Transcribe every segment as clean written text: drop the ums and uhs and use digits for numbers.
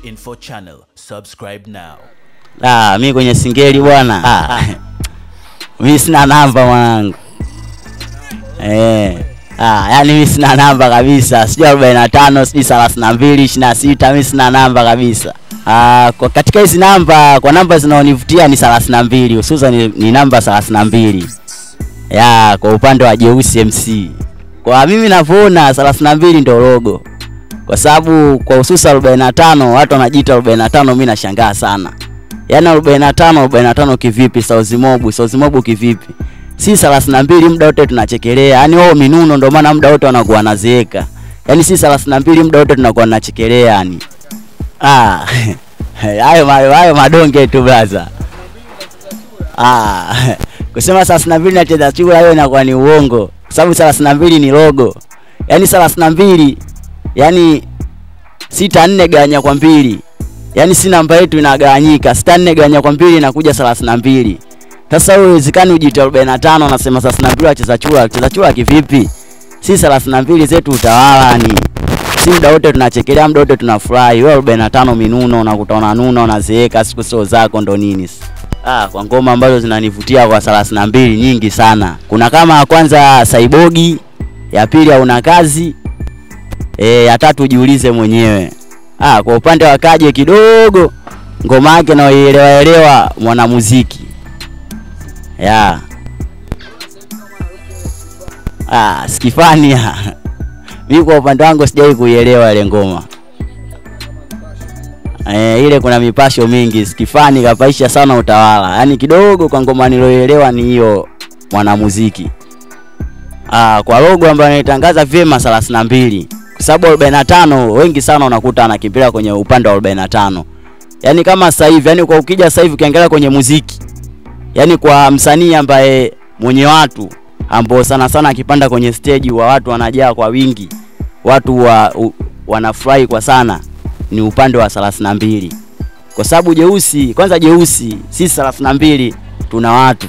Info Channel, subscribe now. Mimi kwenye singeli bwana. Mimi sina namba mwanangu. Yani mimi sina namba kabisa. Sijui 45, sijui 32, 26, mimi sina namba kabisa. Kwa katika hizi namba, kwa namba zinaonivutia ni 32, hususan ni namba 32. Kwa upande wa Jeusi MC. Kwa mimi navyoona 32 ndio logo. Kwa sababu kwa hususan 45 watu wanajiita 45, mimi nashangaa sana. Yaani 45 kivipi? Sauzi mobu kivipi? Si 32 muda wote tunachekelea. Yaani wao minuno ndio maana muda wote wanakuwa nazeeka. Yaani si 32 muda wote tunakuwa tunachekelea yani. Hayo madonge tu brother. Kusema 32 nacheza chura hiyo inakuwa ni uongo. Kwa sababu 32 ni logo. Yaani 32 yani 64 gawanya kwa 2. Yaani si namba yetu inagawanyika. 64 gawanya kwa 2 inakuja 32. Sasa wewe uwezekani ujiite 45 unasema 32 wacheza chura kivipi? Si 32 zetu utawala yani. Si muda wote tunachekelea, muda wote tunafurahi. Wewe 45 minuno unakutana nuna unazeeka, siku sio zako ndo nini? Kwa ngoma ambazo zinanivutia kwa 32 nyingi sana. Kuna kama kwanza Saibogi, ya pili Hauna Kazi, ya tatu Jiulize Mwenyewe. Kwa upande wa Kaje kidogo ngoma yake naelewa mwanamuziki. Skifania. Mimi kwa upande wangu sijai kuielewa ile ngoma. Ile kuna mipasho mingi. Skifani kapaisha sana utawala. Yaani kidogo kwa ngoma niloelewa ni hiyo mwanamuziki. Kwa logo ambayo inaitangaza vyema 32. Kwa sababu 45 wengi sana unakuta anakimbilia kwenye upande wa 45. Yaani kama sasa hivi, yani kwa ukija sasa hivi ukiangalia kwenye muziki, yani kwa msanii ambaye mwenye watu ambao sana akipanda kwenye stage wa watu wanajaa kwa wingi, watu wanafurahi kwa sana, ni upande wa 32. Kwa sababu Jeusi sisi 32 tuna watu.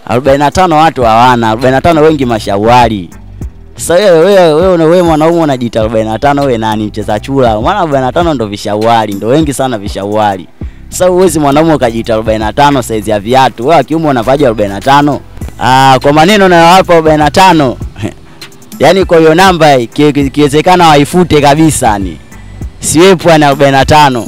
45 watu hawana. 45 wengi mashawari. Sasa wewe mwanaume unajiita 45, wewe nani mcheza chura? Maana 45 ndo vishawari, ndo wengi sana vishawari. Sasa uwezi mwanaume ukajiita 45 size ya viatu. Wewe kiume unavaje 45? Kwa maneno na hapa 45. Yaani kwa hiyo namba ikiwezekana waifute kabisa ni. Siwepo na 45.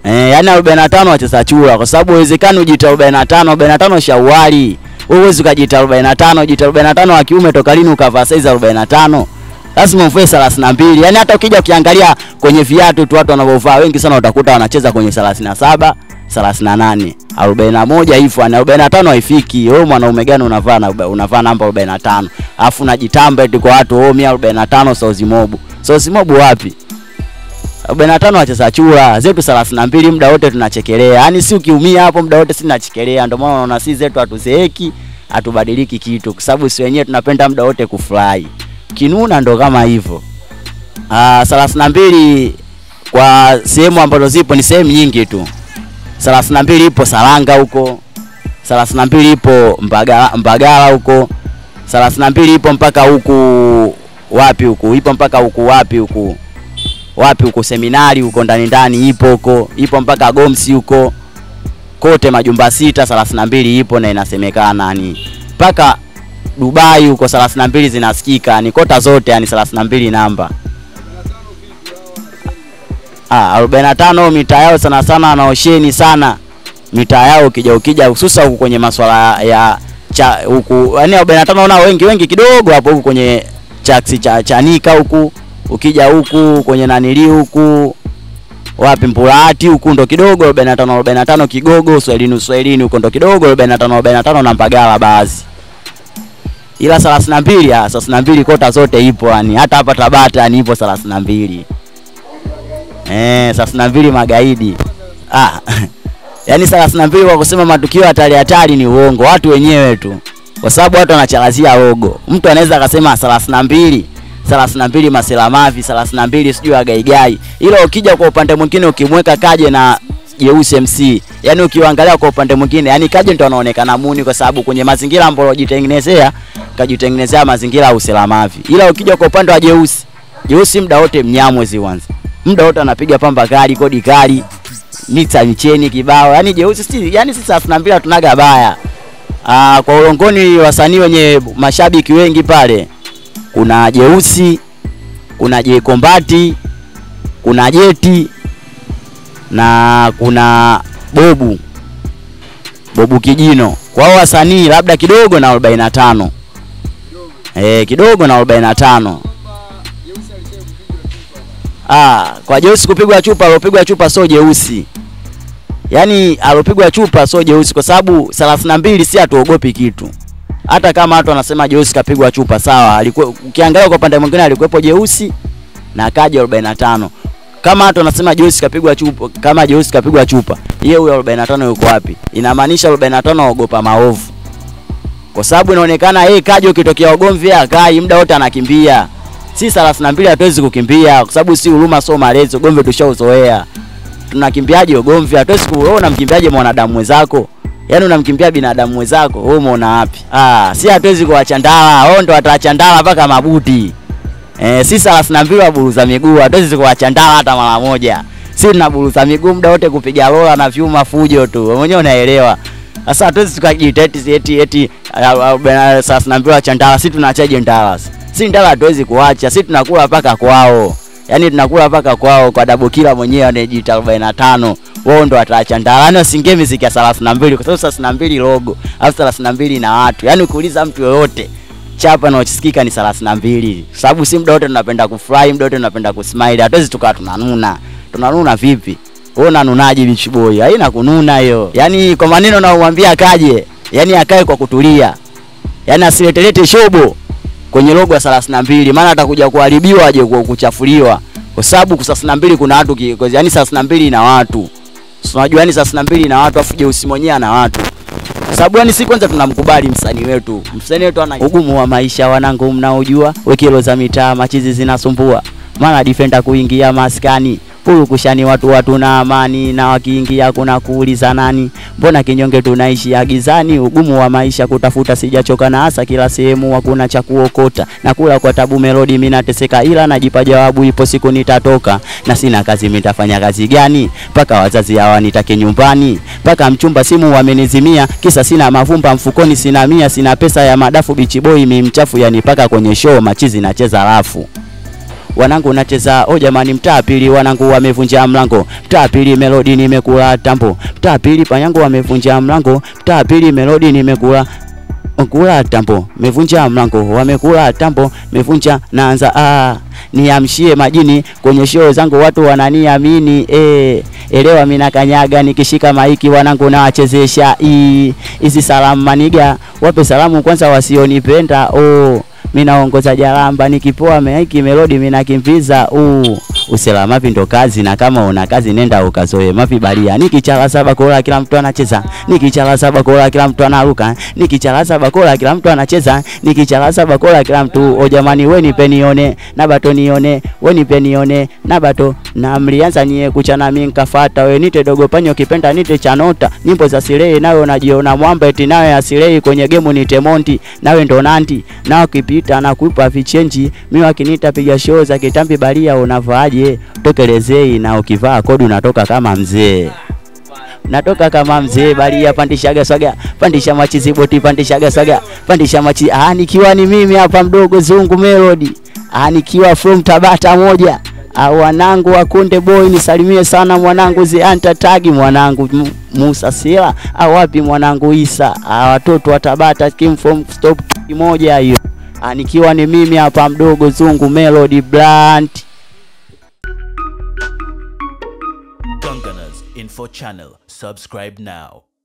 Yaani 45 wacheza chura kwa sababu uwezekano ujiita 45 shawari. Wewe uwezi ukajiita 45, jiita 45 wa kiume toka lini ukavaa size 45? Lazima uvae 32. Yaani hata ukija ukiangalia kwenye viatu tu watu wanavyovaa wengi sana utakuta wanacheza kwenye 37, 38, 41 hivyo. Na 45 haifiki. Wewe mwanaume gani unavaa namba 45? Alafu unajitamba eti kwa watu mimi 45 Sauzi mobu wapi? 45 wacheza chura, zetu 32 muda wote tunachekelea. Yaani si ukiumia hapo muda wote sisi tunachekelea. Ndio maana unaona sisi zetu hatuzeeki, hatubadiliki kitu. Kwa sababu sisi wenyewe tunapenda muda wote kufurahi. Kinuna ndo kama hivyo. 32 kwa sehemu ambazo zipo ni sehemu nyingi tu. 32 ipo Saranga huko. 32 ipo Mbagala huko. 32 ipo mpaka huku wapi huku? Ipo mpaka huku wapi huku? Seminari huko ndani ipo huko. Ipo mpaka Gomsi huko. Kote majumba 6 32 ipo na inasemekana ni mpaka Dubai huko 32 zinasikika. Ni kota zote yani 32 namba. 45 mitaa yao sana wanaosheni sana. Mitaa yao ukija hususa huko kwenye masuala ya huku. Yaani 45 una wengi kidogo hapo huko kwenye Chanika huku. Ukija huku kwenye nanili huku wapi Mpulati huku ndo kidogo 45 Kigogo Swahilini huko ndo kidogo 45 na Mbagala baadhi. Ila 32 kota zote ipo yani. Hata hapa Tabata yani ipo 32. 32 magaidi. Yaani 32 kwa kusema matukio hatari ni uongo. Watu wenyewe tu. Kwa sababu watu wanachalazia logo. Mtu anaweza akasema 32 Masela Mavi, 32 sijui Agaigai. Ila ukija kwa upande mwingine ukimweka Kaje na Jeusi MC, yani ukiangalia kwa upande mwingine, yani Kaje ndo anaonekana muni kwa sababu kwenye mazingira ambayo kajitengenezea mazingira ya Usela Mavi. Ila ukija kwa upande wa Jeusi muda wote Mnyamwezi kwanza. muda wote anapiga pamba kali, kodi kali, mixa micheni kibao. Yani jeusi yani sisi 32 tunaga baya. Kwa ulongoni wasanii wenye mashabiki wengi pale, kuna jeusi, kuna J-Kombati, kuna Jeti na kuna Bobu Kijino. Kwa hao wasanii labda kidogo na 45. Kidogo na 45. Kwa jeusi kupigwa chupa, alopigwa chupa sio jeusi. Yani alopigwa chupa sio jeusi kwa sababu 32 si atuogopi kitu. Hata kama watu wanasema jeusi kapigwa chupa sawa, alikuwa ukiangalia kwa pande mwingine alikuwepo jeusi na akaja 45. Kama watu wanasema jeusi kapigwa chupa, kama jeusi kapigwa chupa, yeye huyo 45 yuko wapi? Inamaanisha 45 waogopa maovu. Kwa sababu inaonekana yeye kaja ukitokea ugomvi akai muda wote anakimbia. Si 32 hatuwezi kukimbia kwa sababu si huruma sio malezi, ugomvi tushauzoea. Tunakimbiaje ugomvi? Hatuwezi kuona mkimbiaje mwanadamu mwenzako. Yaani unamkimbia binadamu mwenzako, wewe umeona wapi? Si hatuwezi kuwachandala, wao ndo watachandala mpaka mabuti. Si 32 waburuza miguu, hatuwezi kuwachandala hata mara moja. Si tunaburuza miguu muda wote kupiga lola na vyuma fujo tu. Wewe mwenyewe unaelewa. Sasa hatuwezi tukajiteti eti 32 wachandala, si tunaachaje ndala? Si ndala hatuwezi kuacha, si tunakula paka kwao. Yaani tunakula paka kwao kwa double killer mwenyewe anajiita 45. Wao ndo wataacha ndala. Yaani usingie muziki ya 32 kwa sababu 32 logo, au 32 na watu. Yaani ukiuliza mtu yoyote chapa na uchisikika ni 32. Sababu si muda wote tunapenda kufurahi, muda wote tunapenda kusmile. Hatuwezi tukawa tunanuna. Tunanuna vipi? Wewe unanunaje Beach Boy? Haina kununa hiyo. Yaani kwa maneno na umwambia akaje, yaani akae kwa kutulia. Yaani asiletelete shobo kwenye logo ya 32, maana atakuja kuharibiwa aje kuchafuliwa. Kwa sababu kwa 32 kuna watu yaani 32 ina watu. Unajua yani 32 ina watu afu jeusi mwenyewe na watu. Sababu yani si kwanza tunamkubali msanii wetu. Msanii wetu ana ugumu wa maisha wanangu mnaojua, wekelo za mitaa machizi zinasumbua. Maana defender kuingia maskani, purukushani watu na amani, na wakiingia kuna kuuliza nani. Mbona kinyonge tunaishi agizani, ugumu wa maisha kutafuta sijachoka na hasa kila sehemu hakuna cha kuokota. Na kula kwa tabu melodi mimi nateseka ila najipa jawabu ipo siku nitatoka. Na sina kazi nitafanya kazi gani? Paka wazazi hawa nitake nyumbani. Paka mchumba simu wamenizimia, kisa sina mavumba mfukoni sina mia, sina pesa ya madafu Beach Boy mimi mchafu yani paka kwenye show machizi nacheza rafu. Wanangu nacheza jamani mtaa pili wanangu wamevunja mlango. Mtaa pili melodi nimekula tambo. Mtaa pili panyangu wamevunja mlango. Mtaa pili melodi nimekula tambo. Mevunja mlango wamekula tambo. Mevunja naanza niamshie majini kwenye show zangu watu wananiamini. Elewa mimi nakanyaga nikishika maiki wanangu na wachezesha hizi salamu maniga. Wape salamu kwanza wasionipenda. Mimi naongoza jalamba nikipoa maiki melodi mimi nakimbiza. Usela mapi ndo kazi, na kama una kazi nenda ukazoe mapi balia. Nikichala 7 kola kila mtu anacheza. Nikichala 7 kola kila mtu anaruka. Nikichala 7 kola kila mtu anacheza. Nikichala 7 kola kila mtu jamani we nipe nione na bato nione, we nipe nione na bato. Na mlianza nyie kuchana mimi nikafuata, we nite dogo panyo kipenda nite chanota. Nyimbo za Silei nawe unajiona mwamba eti nawe asilei kwenye game nite monti nawe ndo nanti. Na ukipita na kuipa vichenji mimi wakiniita piga show za kitambi balia unavaaje? Tokelezei na ukivaa kodi unatoka kama mzee. Natoka kama mzee balia pandishaga swaga, pandisha machizi boti pandishaga swaga, pandisha machi nikiwa ni mimi hapa mdogo Zungu Melody. Nikiwa from Tabata moja. Wanangu wa Konde Boy nisalimie sana mwanangu Zianta Tagi, mwanangu Musa Sila, wapi mwanangu Isa. Watoto wa Tabata came from stop moja hiyo. Nikiwa ni mimi hapa mdogo Zungu Melody Blunt. Gungunners Info Channel, subscribe now.